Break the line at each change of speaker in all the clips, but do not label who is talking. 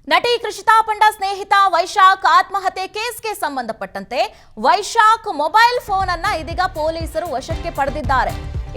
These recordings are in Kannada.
ನಟಿ ಕೃಷಿತಾ ಪಂಡ ಸ್ನೇಹಿತ ವೈಶಾಖ್ ಆತ್ಮಹತ್ಯೆ ಕೇಸ್ಗೆ ಸಂಬಂಧಪಟ್ಟಂತೆ ವೈಶಾಖ್ ಮೊಬೈಲ್ ಫೋನ್ ಅನ್ನ ಇದೀಗ ಪೊಲೀಸರು ವಶಕ್ಕೆ ಪಡೆದಿದ್ದಾರೆ.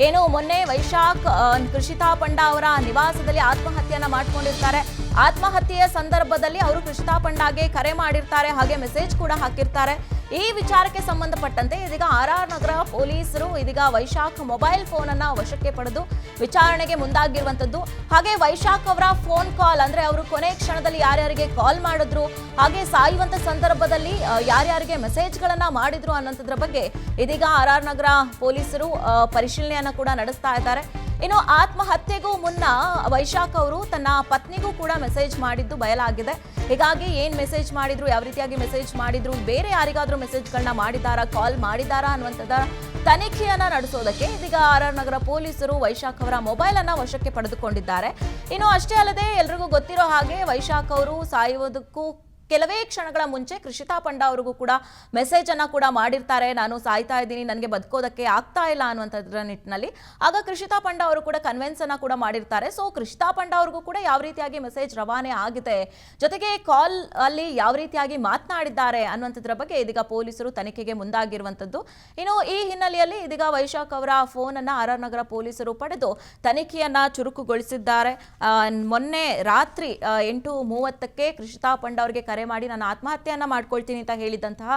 ಏನು ಮೊನ್ನೆ ವೈಶಾಖ್ ಕೃಷಿತಾ ಪಂಡ ಅವರ ನಿವಾಸದಲ್ಲಿ ಆತ್ಮಹತ್ಯೆಯನ್ನ ಮಾಡಿಕೊಂಡಿರ್ತಾರೆ. ಆತ್ಮಹತ್ಯೆಯ ಸಂದರ್ಭದಲ್ಲಿ ಅವರು ಕೃಷಿತಾ ಪಂಡಾಗೆ ಕರೆ ಮಾಡಿರ್ತಾರೆ, ಹಾಗೆ ಮೆಸೇಜ್ ಕೂಡ ಹಾಕಿರ್ತಾರೆ. ಈ ವಿಚಾರಕ್ಕೆ ಸಂಬಂಧಪಟ್ಟಂತೆ ಇದೀಗ ಆರ್ ನಗರ ಪೊಲೀಸರು ಇದೀಗ ವೈಶಾಖ್ ಮೊಬೈಲ್ ಫೋನ್ ಅನ್ನ ವಶಕ್ಕೆ ಪಡೆದು ವಿಚಾರಣೆಗೆ ಮುಂದಾಗಿರುವಂತದ್ದು. ಹಾಗೆ ವೈಶಾಖ್ ಅವರ ಫೋನ್ ಕಾಲ್ ಅಂದ್ರೆ ಅವರು ಕೊನೆ ಕ್ಷಣದಲ್ಲಿ ಯಾರ್ಯಾರಿಗೆ ಕಾಲ್ ಮಾಡಿದ್ರು, ಹಾಗೆ ಸಾಯುವಂತ ಸಂದರ್ಭದಲ್ಲಿ ಯಾರ್ಯಾರಿಗೆ ಮೆಸೇಜ್ ಗಳನ್ನ ಮಾಡಿದ್ರು ಅನ್ನೋದ್ರ ಬಗ್ಗೆ ಇದೀಗ ಆರ್ ನಗರ ಪೊಲೀಸರು ಪರಿಶೀಲನೆಯನ್ನ ಕೂಡ ನಡೆಸ್ತಾ ಇದ್ದಾರೆ. ಇನ್ನು ಆತ್ಮಹತ್ಯೆಗೂ ಮುನ್ನ ವೈಶಾಖ್ ಅವರು ತನ್ನ ಪತ್ನಿಗೂ ಕೂಡ ಮೆಸೇಜ್ ಮಾಡಿದ್ದು ಬಯಲಾಗಿದೆ. ಹೀಗಾಗಿ ಏನ್ ಮೆಸೇಜ್ ಮಾಡಿದ್ರು, ಯಾವ ರೀತಿಯಾಗಿ ಮೆಸೇಜ್ ಮಾಡಿದ್ರು, ಬೇರೆ ಯಾರಿಗಾದ್ರೂ ಮೆಸೇಜ್ಗಳನ್ನ ಮಾಡಿದಾರಾ, ಕಾಲ್ ಮಾಡಿದಾರಾ ಅನ್ನುವಂಥದ್ದು ತನಿಖೆಯನ್ನ ನಡೆಸೋದಕ್ಕೆ ಇದೀಗ ಆರ್ ನಗರ ಪೊಲೀಸರು ವೈಶಾಖ್ ಅವರ ಮೊಬೈಲ್ ಅನ್ನ ವಶಕ್ಕೆ ಪಡೆದುಕೊಂಡಿದ್ದಾರೆ. ಇನ್ನು ಅಷ್ಟೇ ಅಲ್ಲದೆ ಎಲ್ರಿಗೂ ಗೊತ್ತಿರೋ ಹಾಗೆ ವೈಶಾಖ್ ಅವರು ಸಾಯುವುದಕ್ಕೂ ಕೆಲವೇ ಕ್ಷಣಗಳ ಮುಂಚೆ ಕೃಷಿತಾ ಪಂಡ ಅವರಿಗೂ ಕೂಡ ಮೆಸೇಜ್ ಅನ್ನ ಕೂಡ ಮಾಡಿರ್ತಾರೆ. ನಾನು ಸಾಯ್ತಾ ಇದ್ದೀನಿ, ನನಗೆ ಬದುಕೋದಕ್ಕೆ ಆಗ್ತಾ ಇಲ್ಲ ಅನ್ನುವಂಥದ್ರ ನಿಟ್ಟಿನಲ್ಲಿ. ಆಗ ಕೃಷಿತಾ ಪಂಡ ಅವರು ಕೂಡ ಕನ್ವಿನ್ಸ್ ಅನ್ನ ಕೂಡ ಮಾಡಿರ್ತಾರೆ. ಸೊ ಕೃಷಿತಾ ಪಂಡ ಅವ್ರಿಗೂ ಕೂಡ ಯಾವ ರೀತಿಯಾಗಿ ಮೆಸೇಜ್ ರವಾನೆ ಆಗಿದೆ, ಜೊತೆಗೆ ಕಾಲ್ ಅಲ್ಲಿ ಯಾವ ರೀತಿಯಾಗಿ ಮಾತನಾಡಿದ್ದಾರೆ ಅನ್ನುವಂಥದ್ರ ಬಗ್ಗೆ ಇದೀಗ ಪೊಲೀಸರು ತನಿಖೆಗೆ ಮುಂದಾಗಿರುವಂತದ್ದು. ಇನ್ನು ಈ ಹಿನ್ನೆಲೆಯಲ್ಲಿ ಇದೀಗ ವೈಶಾಖ್ ಅವರ ಫೋನ್ ಅನ್ನ ಆರ್ ನಗರ ಪೊಲೀಸರು ಪಡೆದು ತನಿಖೆಯನ್ನ ಚುರುಕುಗೊಳಿಸಿದ್ದಾರೆ. ಮೊನ್ನೆ ರಾತ್ರಿ 8:30ಕ್ಕೆ ಕೃಷಿತಾ ಪಂಡ ಅವರಿಗೆ ಕರೆ ಮಾಡಿ ನಾನು ಆತ್ಮಹತ್ಯೆಯನ್ನ ಮಾಡ್ಕೊಳ್ತೀನಿ ಅಂತ ಹೇಳಿದಂತಹ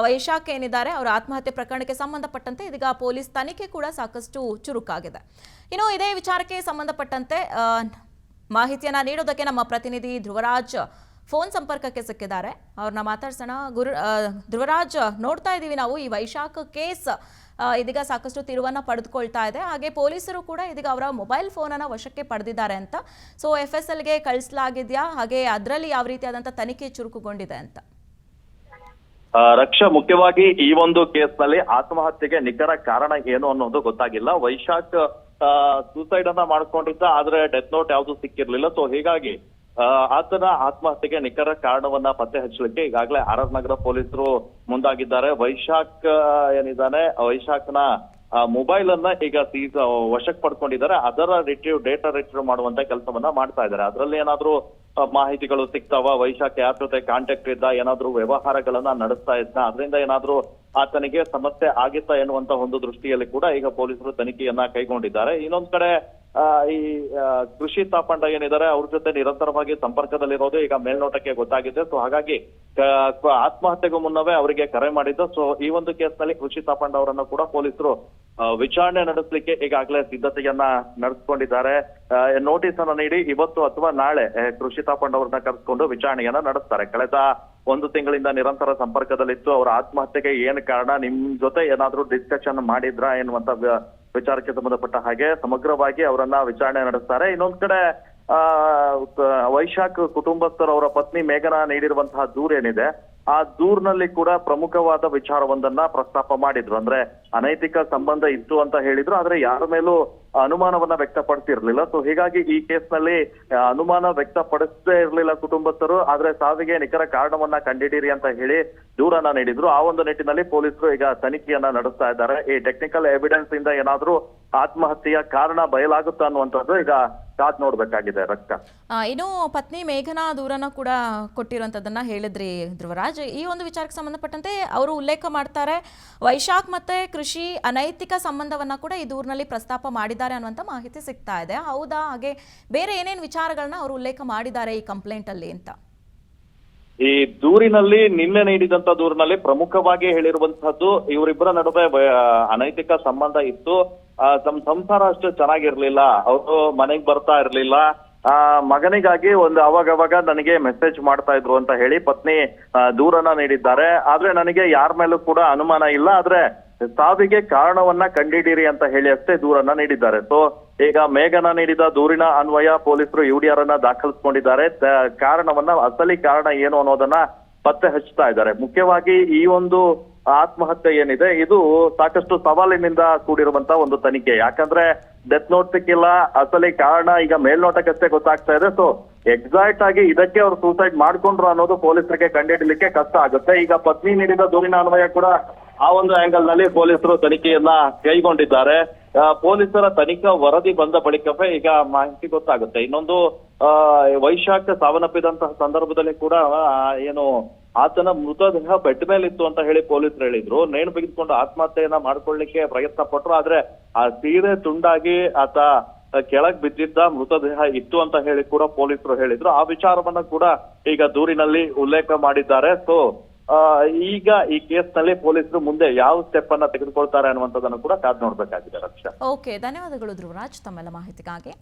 ವೈಶಾಖ್ ಏನಿದ್ದಾರೆ ಅವರ ಆತ್ಮಹತ್ಯೆ ಪ್ರಕರಣಕ್ಕೆ ಸಂಬಂಧಪಟ್ಟಂತೆ ಇದೀಗ ಪೊಲೀಸ್ ತನಿಖೆ ಕೂಡ ಸಾಕಷ್ಟು ಚುರುಕಾಗಿದೆ. ಇನ್ನು ಇದೇ ವಿಚಾರಕ್ಕೆ ಸಂಬಂಧಪಟ್ಟಂತೆ ಮಾಹಿತಿಯನ್ನ ನೀಡೋದಕ್ಕೆ ನಮ್ಮ ಪ್ರತಿನಿಧಿ ಧ್ರುವರಾಜ್ ಫೋನ್ ಸಂಪರ್ಕಕ್ಕೆ ಸಿಕ್ಕಿದ್ದಾರೆ. ಅವ್ರನ್ನ ಮಾತಾಡ್ಸೋಣ. ಧ್ರುವರಾಜ್, ನೋಡ್ತಾ ಇದ್ದೀವಿ ನಾವು ಈ ವೈಶಾಖ್ ಕೇಸ್ ಇದೀಗ ಸಾಕಷ್ಟು ತಿರುವನ್ನ ಪಡೆದುಕೊಳ್ತಾ ಇದೆ. ಹಾಗೆ ಪೊಲೀಸರು ಕೂಡ ಇದೀಗ ಅವರ ಮೊಬೈಲ್ ಫೋನ್ ಅನ್ನ ವಶಕ್ಕೆ ಪಡೆದಿದ್ದಾರೆ ಅಂತ. ಸೊ FSLಗೆ ಕಳಿಸಲಾಗಿದೆಯಾ, ಹಾಗೆ ಅದರಲ್ಲಿ ಯಾವ ರೀತಿಯಾದಂತ ತನಿಖೆ ಚುರುಕುಗೊಂಡಿದೆ ಅಂತ?
ರಕ್ಷಾ, ಮುಖ್ಯವಾಗಿ ಈ ಒಂದು ಕೇಸ್ ನಲ್ಲಿ ಆತ್ಮಹತ್ಯೆಗೆ ನಿಖರ ಕಾರಣ ಏನು ಅನ್ನೋದು ಗೊತ್ತಾಗಿಲ್ಲ. ವೈಶಾಖ್ ಸೂಸೈಡ್ ಅನ್ನ ಮಾಡ್ಕೊಂಡಿದ್ದ, ಆದ್ರೆ ಡೆತ್ ನೋಟ್ ಯಾವ್ದು ಸಿಕ್ಕಿರ್ಲಿಲ್ಲ. ಸೊ ಹೀಗಾಗಿ ಆತನ ಆತ್ಮಹತ್ಯೆಗೆ ನಿಖರ ಕಾರಣವನ್ನ ಪತ್ತೆ ಹಚ್ಚಲಿಕ್ಕೆ ಈಗಾಗಲೇ ಆರ್ ನಗರ ಪೊಲೀಸರು ಮುಂದಾಗಿದ್ದಾರೆ. ವೈಶಾಖ್ ಏನಿದ್ದಾನೆ, ವೈಶಾಖ್ನ ಮೊಬೈಲ್ ಅನ್ನ ಈಗ ವಶಕ್ಕೆ ಪಡ್ಕೊಂಡಿದ್ದಾರೆ. ಅದರ ಡೇಟಾ ರಿಟ್ರೀವ್ ಮಾಡುವಂತ ಕೆಲಸವನ್ನ ಮಾಡ್ತಾ ಇದ್ದಾರೆ. ಅದರಲ್ಲಿ ಏನಾದ್ರೂ ಮಾಹಿತಿಗಳು ಸಿಗ್ತಾವ, ವೈಶಾಖ್ ಯಾರ ಜೊತೆ ಕಾಂಟ್ಯಾಕ್ಟ್ ಇದ್ದ, ಏನಾದ್ರೂ ವ್ಯವಹಾರಗಳನ್ನ ನಡೆಸ್ತಾ ಇದ್ದ, ಅದರಿಂದ ಏನಾದ್ರೂ ಆತನಿಗೆ ಸಮಸ್ಯೆ ಆಗಿತ್ತಾ ಎನ್ನುವಂತ ಒಂದು ದೃಷ್ಟಿಯಲ್ಲಿ ಕೂಡ ಈಗ ಪೊಲೀಸರು ತನಿಖೆಯನ್ನ ಕೈಗೊಂಡಿದ್ದಾರೆ. ಇನ್ನೊಂದ್ ಕಡೆ ಈ ಕೃಷಿತಾ ಪಂಡ ಏನಿದ್ದಾರೆ ಅವ್ರ ಜೊತೆ ನಿರಂತರವಾಗಿ ಸಂಪರ್ಕದಲ್ಲಿರೋದು ಈಗ ಮೇಲ್ನೋಟಕ್ಕೆ ಗೊತ್ತಾಗಿದೆ. ಸೊ ಹಾಗಾಗಿ ಆತ್ಮಹತ್ಯೆಗೂ ಮುನ್ನವೇ ಅವರಿಗೆ ಕರೆ ಮಾಡಿದ್ದು. ಸೊ ಈ ಒಂದು ಕೇಸ್ ನಲ್ಲಿ ಕೃಷಿತಾ ಪಂಡ ಅವರನ್ನು ಕೂಡ ಪೊಲೀಸರು ವಿಚಾರಣೆ ನಡೆಸಲಿಕ್ಕೆ ಈಗಾಗಲೇ ಸಿದ್ಧತೆಯನ್ನ ನಡೆಸ್ಕೊಂಡಿದ್ದಾರೆ. ನೋಟಿಸ್ ಅನ್ನ ನೀಡಿ ಇವತ್ತು ಅಥವಾ ನಾಳೆ ಕೃಷಿತಾ ಪಂಡ ಅವರನ್ನ ಕರೆಸ್ಕೊಂಡು ವಿಚಾರಣೆಯನ್ನ ನಡೆಸ್ತಾರೆ. ಕಳೆದ 1 ತಿಂಗಳಿಂದ ನಿರಂತರ ಸಂಪರ್ಕದಲ್ಲಿತ್ತು. ಅವರ ಆತ್ಮಹತ್ಯೆಗೆ ಏನ್ ಕಾರಣ, ನಿಮ್ ಜೊತೆ ಏನಾದ್ರೂ ಡಿಸ್ಕಷನ್ ಮಾಡಿದ್ರಾ ಎನ್ನುವಂತ ವಿಚಾರಕ್ಕೆ ಸಂಬಂಧಪಟ್ಟ ಹಾಗೆ ಸಮಗ್ರವಾಗಿ ಅವರನ್ನ ವಿಚಾರಣೆ ನಡೆಸ್ತಾರೆ. ಇನ್ನೊಂದ್ ಕಡೆ ವೈಶಾಖ್ ಕುಟುಂಬಸ್ಥರು ಅವರ ಪತ್ನಿ ಮೇಘನಾ ನೀಡಿರುವಂತಹ ದೂರ ಏನಿದೆ, ಆ ದೂರ್ನಲ್ಲಿ ಕೂಡ ಪ್ರಮುಖವಾದ ವಿಚಾರವೊಂದನ್ನ ಪ್ರಸ್ತಾಪ ಮಾಡಿದ್ರು. ಅಂದ್ರೆ ಅನೈತಿಕ ಸಂಬಂಧ ಇತ್ತು ಅಂತ ಹೇಳಿದ್ರು, ಆದ್ರೆ ಯಾರ ಮೇಲೂ ಅನುಮಾನವನ್ನ ವ್ಯಕ್ತಪಡಿಸಿರ್ಲಿಲ್ಲ. ಸೊ ಹೀಗಾಗಿ ಈ ಕೇಸ್ ನಲ್ಲಿ ಅನುಮಾನ ವ್ಯಕ್ತಪಡಿಸದೇ ಇರ್ಲಿಲ್ಲ ಕುಟುಂಬಸ್ಥರು, ಆದ್ರೆ ಸಾವಿಗೆ ನಿಖರ ಕಾರಣವನ್ನ ಕಂಡಿಡೀರಿ ಅಂತ ಹೇಳಿ ದೂರನ್ನ ನೀಡಿದ್ರು. ಆ ಒಂದು ನಿಟ್ಟಿನಲ್ಲಿ ಪೊಲೀಸರು ಈಗ ತನಿಖೆಯನ್ನ ನಡೆಸ್ತಾ ಇದ್ದಾರೆ. ಈ ಟೆಕ್ನಿಕಲ್ ಎವಿಡೆನ್ಸ್ ಇಂದ ಏನಾದ್ರೂ ಆತ್ಮಹತ್ಯೆಯ ಕಾರಣ ಬಯಲಾಗುತ್ತಾ ಅನ್ನುವಂಥದ್ದು ಈಗ ಕಾದ್ ನೋಡ್ಬೇಕಾಗಿದೆ. ರಕ್ಷಾ,
ಇನ್ನು ಪತ್ನಿ ಮೇಘನಾ ದೂರನ ಕೂಡ ಕೊಟ್ಟಿರುವಂತದನ್ನ ಹೇಳಿದ್ರಿ ಧ್ರುವರಾಜ್. ಈ ಒಂದು ವಿಚಾರಕ್ಕೆ ಸಂಬಂಧಪಟ್ಟಂತೆ ಅವರು ಉಲ್ಲೇಖ ಮಾಡ್ತಾರೆ, ವೈಶಾಖ್ ಮತ್ತೆ ಕೃಷಿ ಅನೈತಿಕ ಸಂಬಂಧವನ್ನ ಕೂಡ ಈ ದೂರಿನಲ್ಲಿ ಪ್ರಸ್ತಾಪ ಮಾಡಿದ್ದಾರೆ ಅನ್ನುವಂತ ಮಾಹಿತಿ ಸಿಗ್ತಾ ಇದೆ. ಹೌದಾ? ಹಾಗೆ ಬೇರೆ ಏನೇನ್ ವಿಚಾರಗಳನ್ನ ಅವರು ಉಲ್ಲೇಖ ಮಾಡಿದ್ದಾರೆ ಈ ಕಂಪ್ಲೇಂಟ್ ಅಲ್ಲಿ ಅಂತ?
ಈ ದೂರಿನಲ್ಲಿ ನಿನ್ನೆ ನೀಡಿದಂತ ದೂರಿನಲ್ಲಿ ಪ್ರಮುಖವಾಗಿ ಹೇಳಿರುವಂತಹದ್ದು ಇವರಿಬ್ಬರ ನಡುವೆ ಅನೈತಿಕ ಸಂಬಂಧ ಇತ್ತು. ತಮ್ಮ ಸಂಸಾರ ಅಷ್ಟು ಚೆನ್ನಾಗಿರ್ಲಿಲ್ಲ, ಅವರು ಮನೆಗ್ ಬರ್ತಾ ಇರ್ಲಿಲ್ಲ. ಮಗನಿಗಾಗಿ ಒಂದು ಅವಾಗವಾಗ ನನಗೆ ಮೆಸೇಜ್ ಮಾಡ್ತಾ ಇದ್ರು ಅಂತ ಹೇಳಿ ಪತ್ನಿ ದೂರನ್ನ ನೀಡಿದ್ದಾರೆ. ಆದ್ರೆ ನನಗೆ ಯಾರ ಮೇಲೂ ಕೂಡ ಅನುಮಾನ ಇಲ್ಲ, ಆದ್ರೆ ಸಾವಿಗೆ ಕಾರಣವನ್ನ ಕಂಡಿಡೀರಿ ಅಂತ ಹೇಳಿ ಅಷ್ಟೇ ದೂರನ್ನ ನೀಡಿದ್ದಾರೆ. ಸೊ ಈಗ ಮೇಘನ ನೀಡಿದ ದೂರಿನ ಅನ್ವಯ ಪೊಲೀಸರು UDR ಅನ್ನ ದಾಖಲಿಸಿಕೊಂಡಿದ್ದಾರೆ. ಕಾರಣವನ್ನ, ಅಸಲಿ ಕಾರಣ ಏನು ಅನ್ನೋದನ್ನ ಪತ್ತೆ ಹಚ್ತಾ ಇದ್ದಾರೆ. ಮುಖ್ಯವಾಗಿ ಈ ಒಂದು ಆತ್ಮಹತ್ಯೆ ಏನಿದೆ ಇದು ಸಾಕಷ್ಟು ಸವಾಲಿನಿಂದ ಕೂಡಿರುವಂತ ಒಂದು ತನಿಖೆ. ಯಾಕಂದ್ರೆ ಡೆತ್ ನೋಟ್ ಸಿಕ್ಕಿಲ್ಲ, ಅಸಲಿ ಕಾರಣ ಈಗ ಮೇಲ್ನೋಟಕ್ಕಷ್ಟೇ ಗೊತ್ತಾಗ್ತಾ ಇದೆ. ಸೊ ಎಕ್ಸಾಕ್ಟ್ ಆಗಿ ಇದಕ್ಕೆ ಅವ್ರು ಸೂಸೈಡ್ ಮಾಡ್ಕೊಂಡ್ರು ಅನ್ನೋದು ಪೊಲೀಸರಿಗೆ ಕಂಡುಹಿಡಿಯಲಿಕ್ಕೆ ಕಷ್ಟ ಆಗುತ್ತೆ. ಈಗ ಪತ್ನಿ ನೀಡಿದ ದೂರಿನ ಅನ್ವಯ ಕೂಡ ಆ ಒಂದು ಆಂಗಲ್ ನಲ್ಲಿ ಪೊಲೀಸರು ತನಿಖೆಯನ್ನ ಕೈಗೊಂಡಿದ್ದಾರೆ. ಪೊಲೀಸರ ತನಿಖಾ ವರದಿ ಬಂದ ಬಳಿಕವೇ ಈಗ ಮಾಹಿತಿ ಗೊತ್ತಾಗುತ್ತೆ. ಇನ್ನೊಂದು ವೈಶಾಖ್ ಸಾವನ್ನಪ್ಪಿದಂತಹ ಸಂದರ್ಭದಲ್ಲಿ ಕೂಡ ಏನು ಆತನ ಮೃತದೇಹ ಬೆಡ್ ಮೇಲಿತ್ತು ಅಂತ ಹೇಳಿ ಪೊಲೀಸರು ಹೇಳಿದ್ರು. ನೇಣು ಬಿಗಿದುಕೊಂಡು ಆತ್ಮಹತ್ಯೆಯನ್ನ ಮಾಡ್ಕೊಳ್ಳಿಕ್ಕೆ ಪ್ರಯತ್ನ ಪಟ್ರು, ಆದ್ರೆ ಆ ಸೀರೆ ತುಂಡಾಗಿ ಆತ ಕೆಳಗ್ ಬಿದ್ದಿದ್ದ ಮೃತದೇಹ ಇತ್ತು ಅಂತ ಹೇಳಿ ಕೂಡ ಪೊಲೀಸರು ಹೇಳಿದ್ರು. ಆ ವಿಚಾರವನ್ನ ಕೂಡ ಈಗ ದೂರಿನಲ್ಲಿ ಉಲ್ಲೇಖ ಮಾಡಿದ್ದಾರೆ. ಸೊ ಈಗ ಈ ಕೇಸ್ನಲ್ಲಿ ಪೊಲೀಸರು ಮುಂದೆ ಯಾವ ಸ್ಟೆಪ್ ಅನ್ನ ತೆಗೆದುಕೊಳ್ತಾರೆ ಅನ್ನುವಂಥದ್ದನ್ನು ಕೂಡ ಕಾದು ನೋಡ್ಬೇಕಾಗಿದೆ ರಕ್ಷಾ.
ಓಕೆ, ಧನ್ಯವಾದಗಳು ಧ್ರುವರಾಜ್ ತಮ್ಮೆಲ್ಲ ಮಾಹಿತಿಗಾಗಿ.